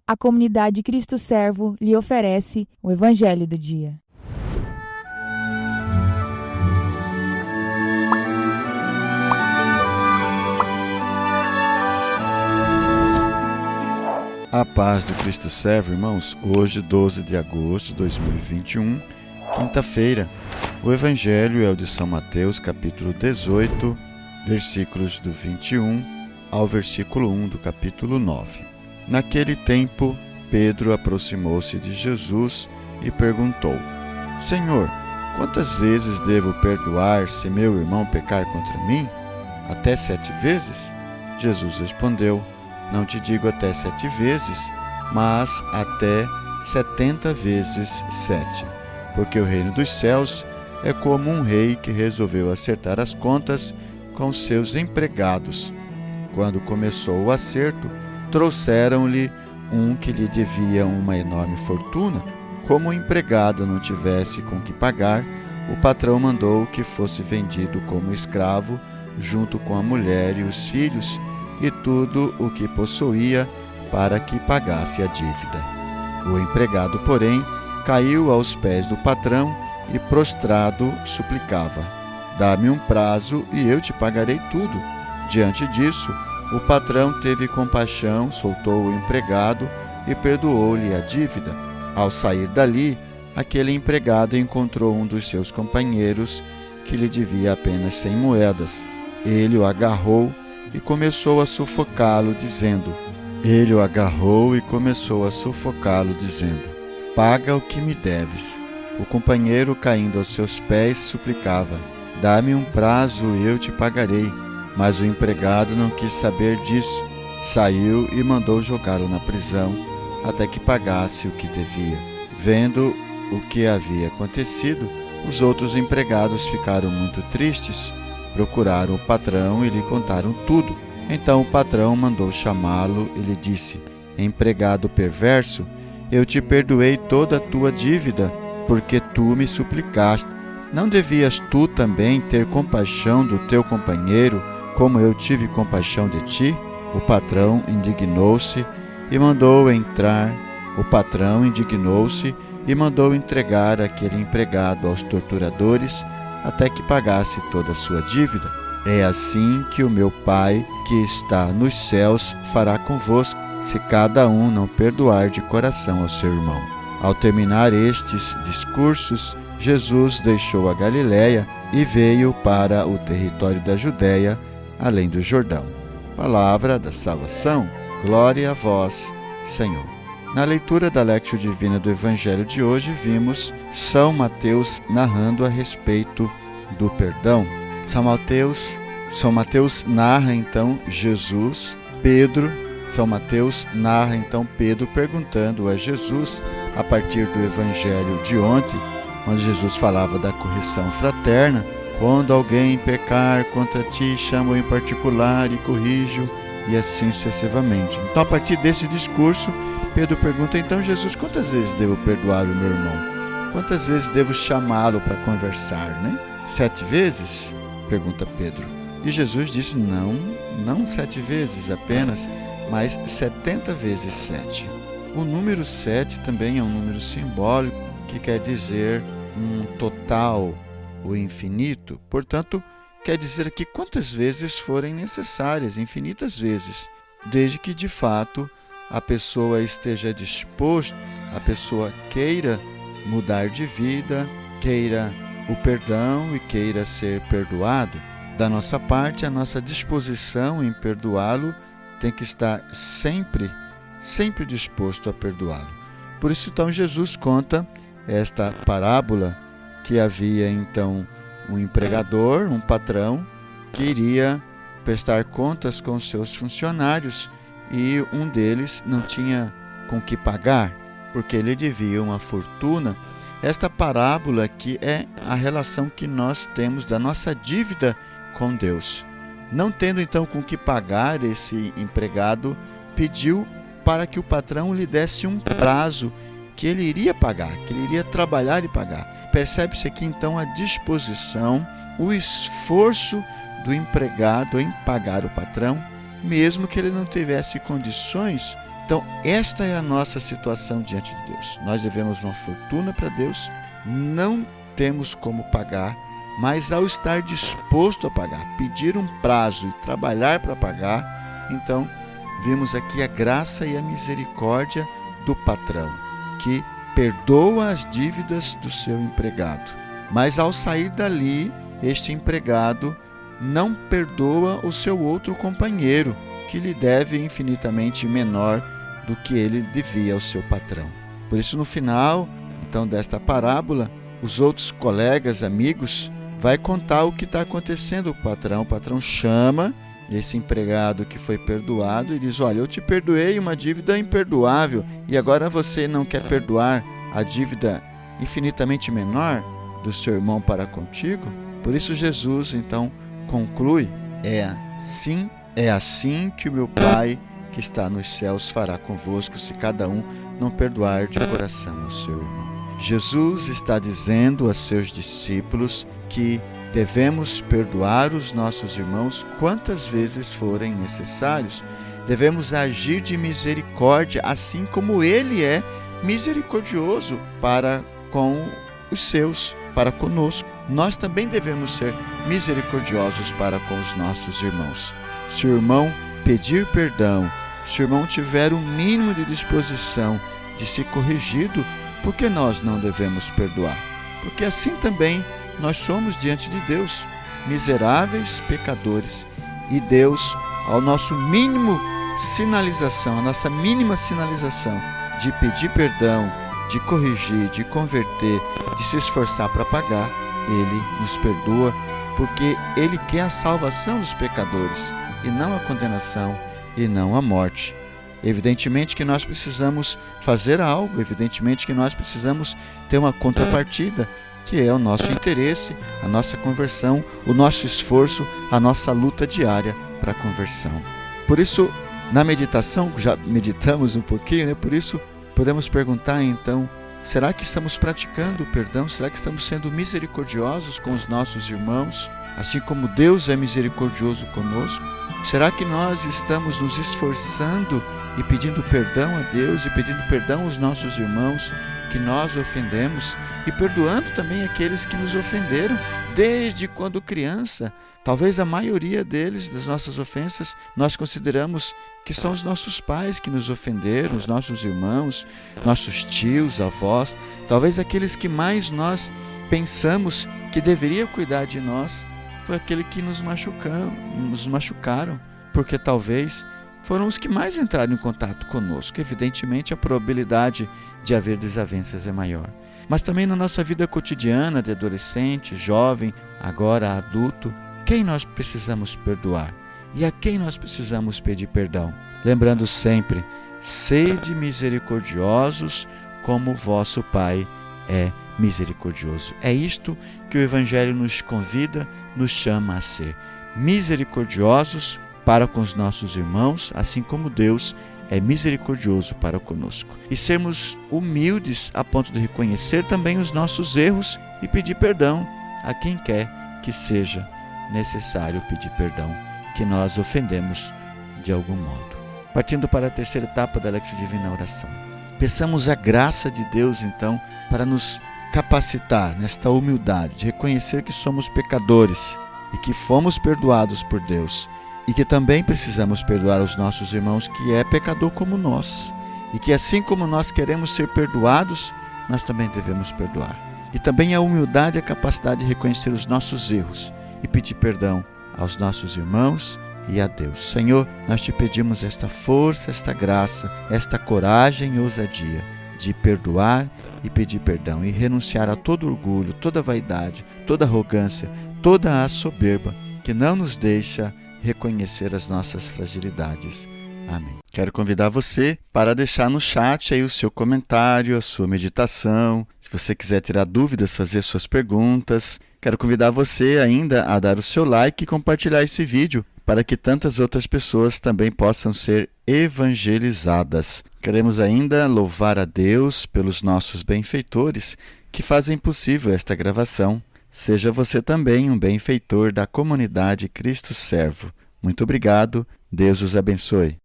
a comunidade Cristo Servo lhe oferece o Evangelho do Dia. A paz do Cristo Servo, irmãos. Hoje, 12 de agosto de 2021, quinta-feira. O Evangelho é o de São Mateus, capítulo 18, versículos do 21 ao versículo 1 do capítulo 9. Naquele tempo, Pedro aproximou-se de Jesus e perguntou: Senhor, quantas vezes devo perdoar se meu irmão pecar contra mim? Até 7 vezes? Jesus respondeu: Não te digo até 7 vezes, mas até 70 vezes 7. Porque o reino dos céus é como um rei que resolveu acertar as contas com seus empregados. Quando começou o acerto, trouxeram-lhe um que lhe devia uma enorme fortuna. Como o empregado não tivesse com que pagar, o patrão mandou que fosse vendido como escravo, junto com a mulher e os filhos, e tudo o que possuía, para que pagasse a dívida. O empregado, porém, caiu aos pés do patrão e, prostrado, suplicava: Dá-me um prazo e eu te pagarei tudo. Diante disso, o patrão teve compaixão, soltou o empregado e perdoou-lhe a dívida. Ao sair dali, aquele empregado encontrou um dos seus companheiros que lhe devia apenas 100 moedas. Ele o agarrou e começou a sufocá-lo, dizendo: Paga o que me deves. O companheiro, caindo aos seus pés, suplicava: Dá-me um prazo e eu te pagarei. Mas o empregado não quis saber disso. Saiu e mandou jogá-lo na prisão, até que pagasse o que devia. Vendo o que havia acontecido, os outros empregados ficaram muito tristes. Procuraram o patrão e lhe contaram tudo. Então o patrão mandou chamá-lo e lhe disse: Empregado perverso, eu te perdoei toda a tua dívida, porque tu me suplicaste. Não devias tu também ter compaixão do teu companheiro, como eu tive compaixão de ti? O patrão indignou-se e mandou entregar aquele empregado aos torturadores, até que pagasse toda a sua dívida. É assim que o meu Pai, que está nos céus, fará convosco, se cada um não perdoar de coração ao seu irmão. Ao terminar estes discursos, Jesus deixou a Galiléia e veio para o território da Judéia, além do Jordão. Palavra da salvação. Glória a vós, Senhor. Na leitura da Lectio Divina do Evangelho de hoje, vimos São Mateus narrando a respeito do perdão. São Mateus narra então Jesus, São Mateus narra então Pedro perguntando a Jesus, a partir do Evangelho de ontem, onde Jesus falava da correção fraterna: quando alguém pecar contra ti, chama-o em particular e corrige-o, e assim sucessivamente. Então, a partir desse discurso, Pedro pergunta: então, Jesus, quantas vezes devo perdoar o meu irmão? Quantas vezes devo chamá-lo para conversar, né? 7 vezes? Pergunta Pedro. E Jesus disse: não 7 vezes apenas, mas 70 vezes 7. O número 7 também é um número simbólico, que quer dizer um total, o infinito. Portanto, quer dizer aqui quantas vezes forem necessárias, infinitas vezes, desde que de fato a pessoa esteja disposta, a pessoa queira mudar de vida, queira o perdão e queira ser perdoado. Da nossa parte, a nossa disposição em perdoá-lo tem que estar sempre disposto a perdoá-lo. Por isso, então, Jesus conta esta parábola que havia, então, um empregador, um patrão, que iria prestar contas com seus funcionários e um deles não tinha com que pagar, porque ele devia uma fortuna. Esta parábola aqui é a relação que nós temos da nossa dívida com Deus. Não tendo então com que pagar, esse empregado pediu para que o patrão lhe desse um prazo que ele iria pagar, que ele iria trabalhar e pagar. Percebe-se aqui então a disposição, o esforço do empregado em pagar o patrão, mesmo que ele não tivesse condições Então, esta é a nossa situação diante de Deus. Nós devemos uma fortuna para Deus, não temos como pagar, mas ao estar disposto a pagar, pedir um prazo e trabalhar para pagar, então vimos aqui a graça e a misericórdia do patrão, que perdoa as dívidas do seu empregado. Mas ao sair dali, este empregado não perdoa o seu outro companheiro, que lhe deve infinitamente menor do que ele devia ao seu patrão. Por isso, no final, então, desta parábola, os outros colegas, amigos, vai contar o que está acontecendo. O patrão chama esse empregado que foi perdoado e diz: olha, eu te perdoei uma dívida imperdoável e agora você não quer perdoar a dívida infinitamente menor do seu irmão para contigo? Por isso Jesus então conclui: é assim que o meu Pai que está nos céus fará convosco, se cada um não perdoar de coração o seu irmão. Jesus está dizendo a seus discípulos que devemos perdoar os nossos irmãos quantas vezes forem necessários. Devemos agir de misericórdia, assim como Ele é misericordioso para com os seus, para conosco. Nós também devemos ser misericordiosos para com os nossos irmãos. Se o irmão pedir perdão, se o irmão tiver o mínimo de disposição de ser corrigido, por que nós não devemos perdoar? Porque assim também nós somos diante de Deus, miseráveis pecadores, e Deus, ao nosso mínimo sinalização, a nossa mínima sinalização de pedir perdão, de corrigir, de converter, de se esforçar para pagar, Ele nos perdoa, porque Ele quer a salvação dos pecadores, e não a condenação, e não a morte. Evidentemente que nós precisamos fazer algo, evidentemente que nós precisamos ter uma contrapartida, que é o nosso interesse, a nossa conversão, o nosso esforço, a nossa luta diária para a conversão. Por isso, na meditação, já meditamos um pouquinho, por isso podemos perguntar então, será que estamos praticando o perdão? Será que estamos sendo misericordiosos com os nossos irmãos, assim como Deus é misericordioso conosco? Será que nós estamos nos esforçando e pedindo perdão a Deus e pedindo perdão aos nossos irmãos que nós ofendemos e perdoando também aqueles que nos ofenderam desde quando criança? Talvez a maioria deles, das nossas ofensas, nós consideramos que são os nossos pais que nos ofenderam, os nossos irmãos, nossos tios, avós. Talvez aqueles que mais nós pensamos que deveria cuidar de nós foi aquele que nos machucaram, porque talvez foram os que mais entraram em contato conosco. Evidentemente, a probabilidade de haver desavenças é maior. Mas também na nossa vida cotidiana, de adolescente, jovem, agora adulto, quem nós precisamos perdoar? E a quem nós precisamos pedir perdão? Lembrando sempre, sede misericordiosos como o vosso Pai é misericordioso. É isto que o Evangelho nos convida, nos chama a ser misericordiosos para com os nossos irmãos, assim como Deus é misericordioso para conosco. E sermos humildes a ponto de reconhecer também os nossos erros e pedir perdão a quem quer que seja necessário pedir perdão, que nós ofendemos de algum modo. Partindo para a terceira etapa da Lectio Divina, oração. Peçamos a graça de Deus, então, para nos capacitar nesta humildade, de reconhecer que somos pecadores e que fomos perdoados por Deus, e que também precisamos perdoar os nossos irmãos que é pecador como nós, e que assim como nós queremos ser perdoados, nós também devemos perdoar. E também a humildade e a capacidade de reconhecer os nossos erros e pedir perdão aos nossos irmãos e a Deus. Senhor, nós te pedimos esta força, esta graça, esta coragem e ousadia de perdoar e pedir perdão e renunciar a todo orgulho, toda vaidade, toda arrogância, toda a soberba que não nos deixa reconhecer as nossas fragilidades. Amém. Quero convidar você para deixar no chat aí o seu comentário, a sua meditação. Se você quiser tirar dúvidas, fazer suas perguntas. Quero convidar você ainda a dar o seu like e compartilhar esse vídeo para que tantas outras pessoas também possam ser evangelizadas. Queremos ainda louvar a Deus pelos nossos benfeitores que fazem possível esta gravação. Seja você também um benfeitor da comunidade Cristo Servo. Muito obrigado. Deus os abençoe.